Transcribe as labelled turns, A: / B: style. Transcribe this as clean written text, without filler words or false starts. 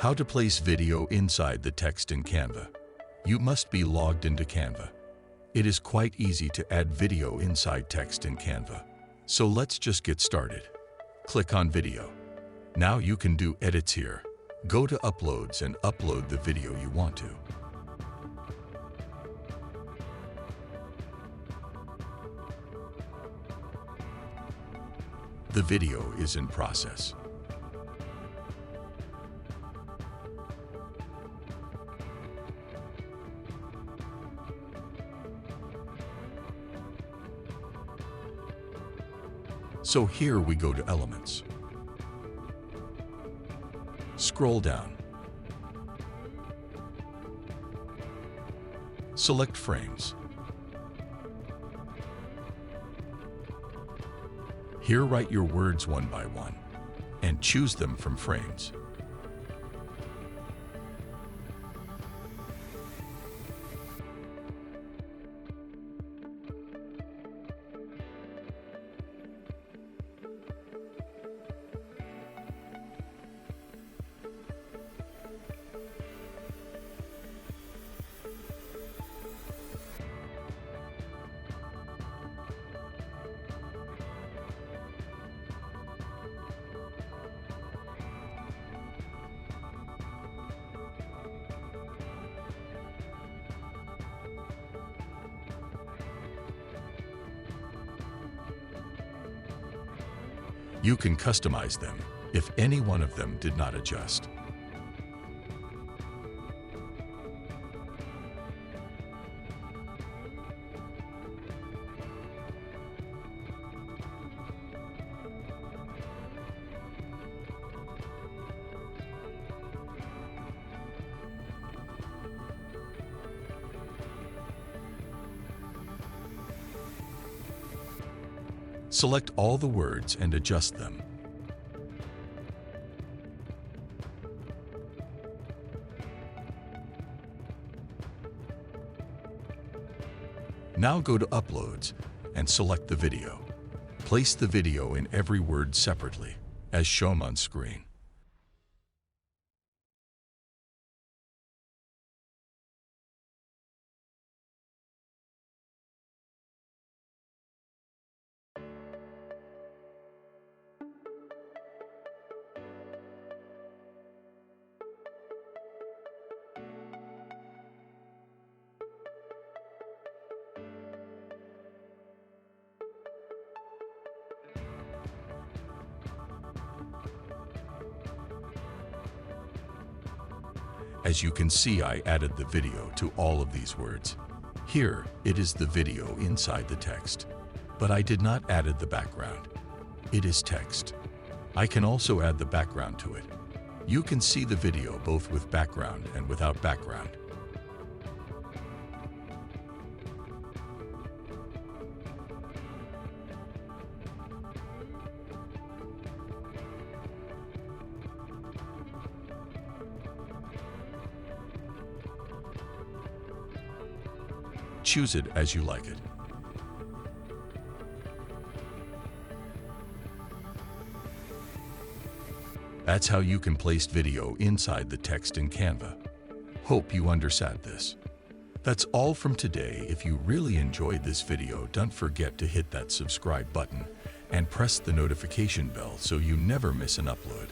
A: How to place video inside the text in Canva. You must be logged into Canva. It is quite easy to add video inside text in Canva. So let's just get started. Click on video. Now you can do edits here. Go to Uploads and upload the video you want to. The video is in process. So here we go to Elements. Scroll down. Select Frames. Here write your words one by one and choose them from frames. You can customize them if any one of them did not adjust. Select all the words and adjust them. Now go to Uploads and select the video. Place the video in every word separately, as shown on screen. As you can see, I added the video to all of these words. Here, it is the video inside the text, but I did not add the background. It is text. I can also add the background to it. You can see the video both with background and without background. Choose it as you like it. That's how you can place video inside the text in Canva. Hope you understood this. That's all from today. If you really enjoyed this video, don't forget to hit that subscribe button and press the notification bell so you never miss an upload.